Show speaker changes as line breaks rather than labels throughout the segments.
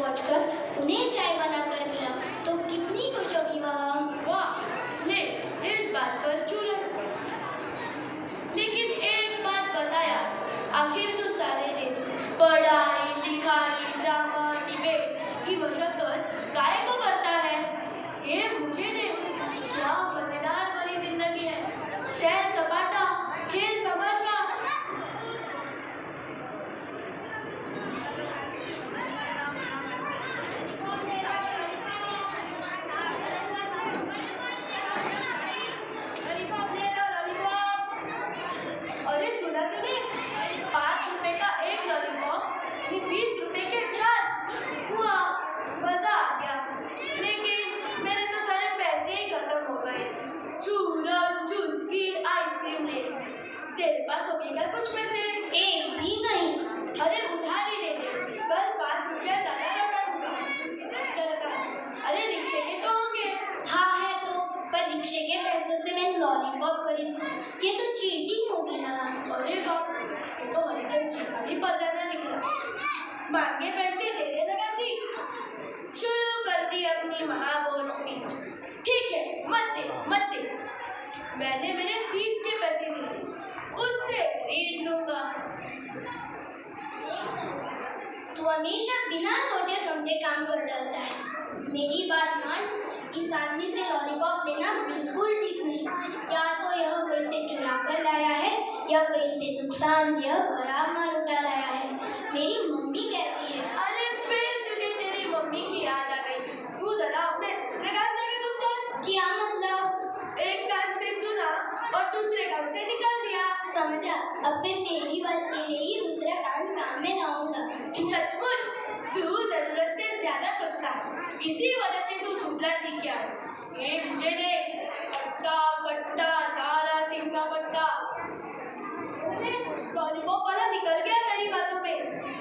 पहुंचकर उन्हें चाय बनाकर पिला तो कितनी खुश होगी वह।
वाह, ले इस बात पर चूरन। लेकिन एक बात बताया, आखिर तो सारे दिन पढ़ाई लिखाई ड्रामा डिबेट की मशक्कत काय को करता है? ये मुझे दे, क्या मजेदार वाली जिंदगी है, सैर सपाटा खेल तमाशा। अरे सुना तूने, 5 रुपए का एक लॉलीपॉप 20 रुपए के 4। वाह, मजा आ गया। लेकिन मेरे तो सारे पैसे ही खत्म हो गए। चूरन चुस्की आइसक्रीम ले, तेरे पास होगी क्या कुछ पैसे?
एक भी नहीं।
अरे उधार ही ले ले, कल 5 रुपया ज्यादा लौटा दूंगा। समझ कर रखा। अरे रिक्शे के तो होंगे।
हाँ है तो, पर रिक्शे के पैसों से मैं लॉलीपॉप खरीदूं, ये तो चीटिंग होगी ना।
अरे बाप, ये तो हरिचंद जी का भी पता निकला। मांगे पैसे देने लगा सी। शुरू कर दी अपनी महाबोल स्पीच। ठीक है, मत दे। मैंने मेरे फीस के पैसे दिए, उससे खरीद लूंगा।
तू हमेशा बिना सोचे समझे काम कर डालता है। मेरी बात मान, इस आदमी से लॉलीपॉप लेना बिल्कुल ठीक नहीं। या तो यह कहीं से चुरा कर लाया है या कहीं से नुकसानदेह खराब माल उठा लाया है। मेरी मम्मी कहती है।
अरे फिर तुझे तेरी मम्मी की याद आ गई। तू जरा अपने दूसरे कान से भी कुछ सोच।
क्या मतलब?
एक कान से सुना और दूसरे कान से निकाल दिया।
समझा, अब से तेरी बात के लिए ही दूसरा कान काम में लाऊंगा।
सचमुच तू जरूरत से ज्यादा सोचता है, इसी वजह से तू दुबला सीख गया। ये मुझे दे, पट्टा पट्टा तारा सिंह का पट्टा। लॉलीपॉप वाला निकल गया तेरी बातों में।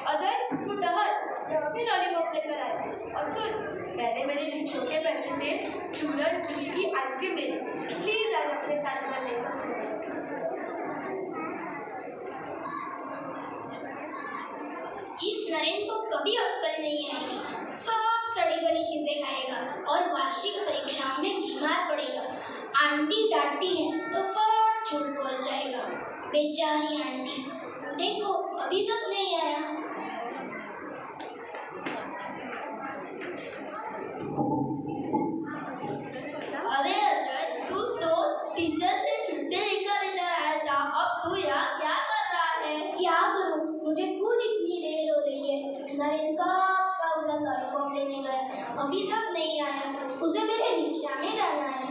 अजय तू टहल, मैं भी लॉलीपॉप लेकर आया। और सुन, मैंने मेरे रिक्शों के पैसे से चूरन चुस्की आइसक्रीम ले ली। प्लीज आज अपने साथ कर ले।
इस नरेंद्र को कभी अक्ल नहीं आएगी। सब सड़ी गली चीजें खाएगा और वार्षिक परीक्षाओं में बीमार पड़ेगा। आंटी डांटी है तो फट झूठ बोल जाएगा। बेचारी आंटी, देखो अभी तक नहीं आया। अरे अजय, तू तो टीचर से छुट्टी लेकर इधर आया था, अब तू यहाँ क्या कर रहा है? क्या करूँ, मुझे खुद इतनी देर हो रही है। नरेंद्र का उधर लॉलीपॉप लेने गया, अभी तक नहीं आया। उसे मेरे रिक्शा में जाना है।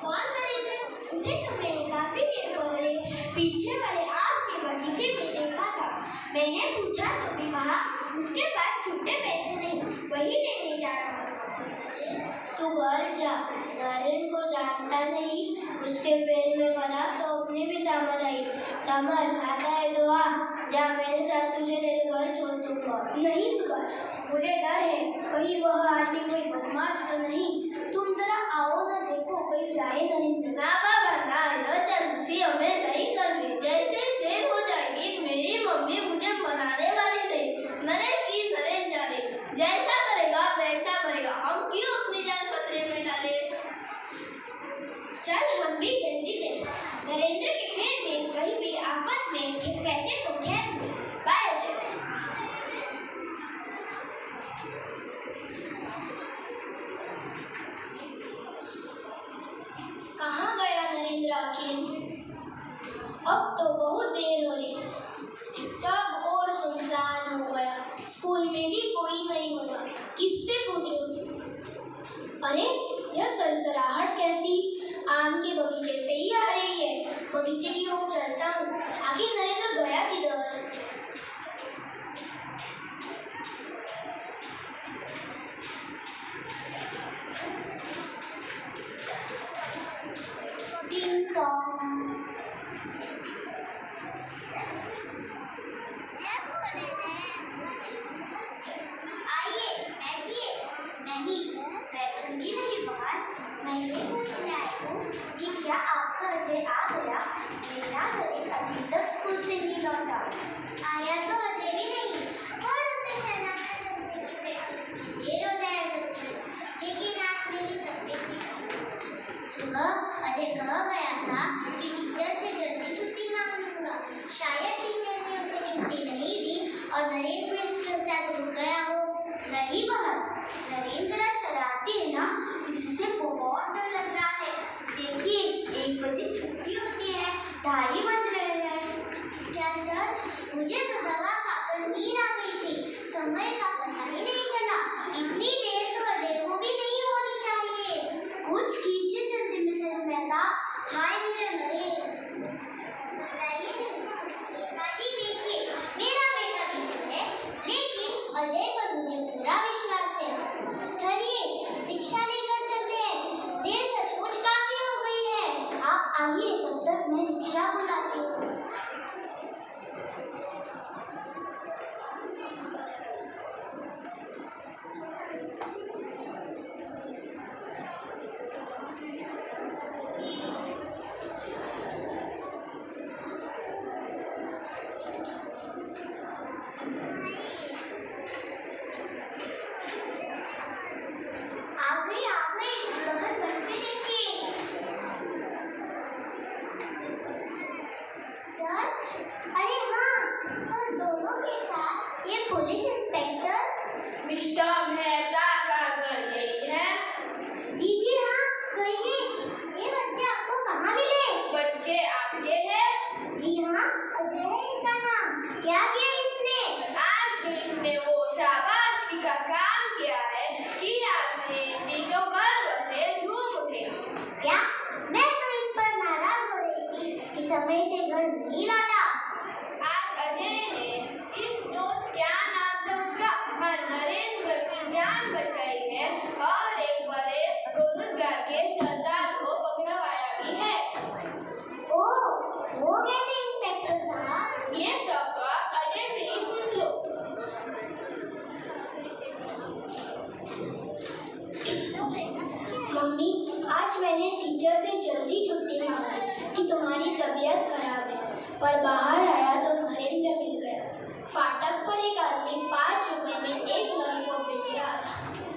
कौन नरेंद्र? उसे तो मैंने काफी देर पहले पीछे वाले आम के बगीचे में देखा था। मैंने पूछा तो भी कहा उसके पास छुट्टे पैसे नहीं, वही लेने जा रहा हूँ। तू घर जा, नारायण को जानता नहीं, उसके पैर में बना तो अपने भी समझ आई। समझ आता है तो आ जा, मेरे साथ तुझे तेरे घर छोड़ दूंगा। नहीं सुभाष, मुझे डर है, कहीं वह आदमी कोई बदमाश तो नहीं। तुम जरा आओ ना, देखो कहीं जाए नरेंद्र। ना बाबा ना, यह जल्दी हमें नहीं करनी। जैसे देर हो जाएगी मेरी मम्मी मुझे मनाने वाली नहीं। नरेंद्र की नरेंद्र जाने, जैसा करेगा वैसा करेगा, हम क्यों अपनी जान खतरे में डाले। चल हम भी जल्दी चले, नरेंद्र के फेर में कहीं भी आफत में के पैसे तो खैर नहीं। बाय अजय। कहाँ गया नरेंद्र आखिर? अब तो बहुत देर हो रही, सब और सुनसान हो गया। स्कूल में भी कोई नहीं होगा, किससे पूछूं? अरे यह सरसराहट कैसी? आम के बगीचे से ही आ रही है। बगीचे की ओर चलता हूँ, आखिर नरेंद्र गया किधर? टिंग टॉन्ग। आइए बैठिए। नहीं बैठूंगी नहीं बाहर। मैं ये पूछने आई हूँ कि क्या आपका अजय आ गया? मेरा नरेंद्र अभी तक स्कूल से नहीं लौटा। आया तो अजय भी नहीं, और उसे सेना में नरेंद्र जरा शरारती है ना, इससे बहुत डर लग रहा है। देखिए 1 बजे छुट्टी होती है, 2:30 बज रहे हैं। क्या सच? मुझे तो दवा खाकर नींद आ गई थी, समय का पता ही नहीं चला। इतनी देर तो अजय को भी नहीं होनी चाहिए। कुछ कीजिए जल्दी मिसेस मेहता। हाय मेरे नरेंद्र। जी देखिए, मेरा बेटा भी है, लेकिन अजय पर मुझे पूरा विश्वास है। ठहरिए, रिक्शा लेकर चलते हैं, देर सचमुच काफी हो गई है। आप आइए, तब तक मैं रिक्शा बुलाती हूँ। मिस्टर मेहता का घर यही है? जी जी हाँ, कहिए, ये बच्चे आपको कहाँ मिले? बच्चे आपके हैं? जी हाँ, अजय है इसका नाम। क्या किया इसने? आज इसने वो शाबाशी का काम किया है कि आज जी तो गर्व से झूम उठे। क्या? मैं तो इस पर नाराज हो रही थी कि समय से घर नहीं लौटा। आज अजय ने इस दोस्त, क्या नाम था उसका, नरेंद्र की जान बचाई है और एक बड़े गुनहगार के सरदार को पकड़वाया भी है। ओह, वो कैसे इंस्पेक्टर साहब? ये सब तो आप अजय से ही सुन लो। मम्मी, आज मैंने टीचर से जल्दी छुट्टी मांगी कि तुम्हारी तबीयत खराब है, पर बाहर आया तो नरेंद्र मिल गया। फाटक पर एक आदमी 5 रुपए में एक लॉलीपॉप बेच रहा था।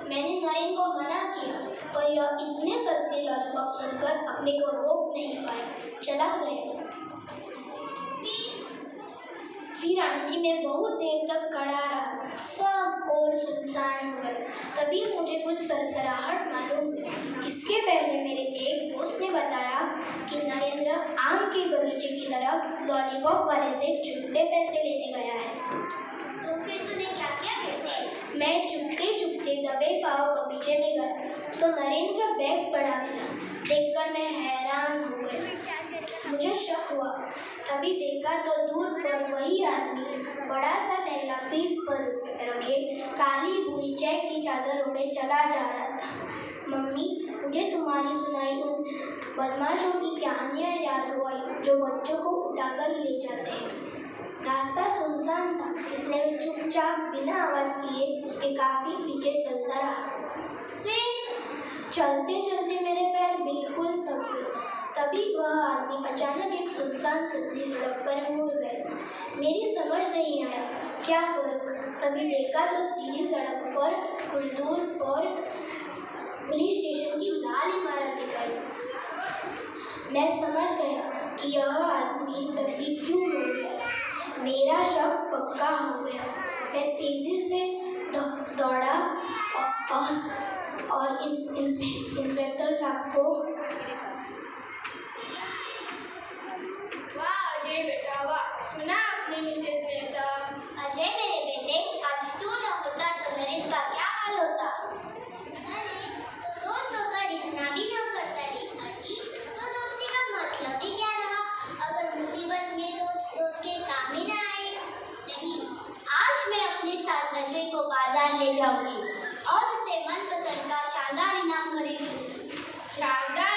मैंने नरेंद्र को मना किया, पर यह इतने सस्ते लॉलीपॉप सुनकर अपने को रोक नहीं पाया, चला गया। फिर आंटी में बहुत देर तक खड़ा रहा, सब और सुनसान हो गया। तभी मुझे कुछ सरसराहट मालूम हुई। इसके पहले मेरे एक दोस्त ने बताया कि नरेंद्र आम के बगीचे की तरफ लॉलीपॉप वाले से छुट्टे पैसे लेने गया है। तो फिर तूने क्या किया बेटे? मैं चुपके चुपके दबे पाँव बगीचे में गया तो नरेंद्र का बैग पड़ा मिला। देखकर मैं हैरान हो गया। मुझे शक हुआ, तभी देखा तो दूर पर वही आदमी बड़ा सा थैला पीठ पर रखे काली बुरी चेक की चादर ओढ़े चला जा रहा था। मम्मी, मुझे तुम्हारी सुनाई उन बदमाशों की कहानियाँ याद हो आई जो बच्चों को उठाकर ले जाते हैं। रास्ता सुनसान था, इसलिए मैं चुपचाप बिना आवाज़ किए उसके काफ़ी पीछे चलता रहा। फिर चलते चलते मेरे पैर बिल्कुल थक गए। तभी वह आदमी अचानक एक सुनसान पतली सड़क पर मुड़ गया। मेरी समझ नहीं आया क्या करूं। तभी देखा तो सीधी सड़क पर कुछ दूर पर पुलिस स्टेशन की लाल इमारत दिखाई। मैं समझ गया कि यह आदमी तभी क्यों मुड़ गया। मेरा शक पक्का हो गया। मैं तेजी से दौड़ा और इंस्पेक्टर साहब को, वाह अजय बेटा वाह, सुना आपने मिसेस मेहता? अजय मेरे बेटे, आज तू न होता तो नरेंद्र का क्या हाल होता? अरे तो दोस्त होकर इतना भी न करता रे अजी, तो दोस्ती का मतलब ही क्या रहा अगर मुसीबत में दोस्त के काम ही ना आए। नहीं, आज मैं अपने साथ अजय को बाजार ले जाऊंगी और उसे मनपसंद का शानदार इनाम खरीदूंगी। शानदार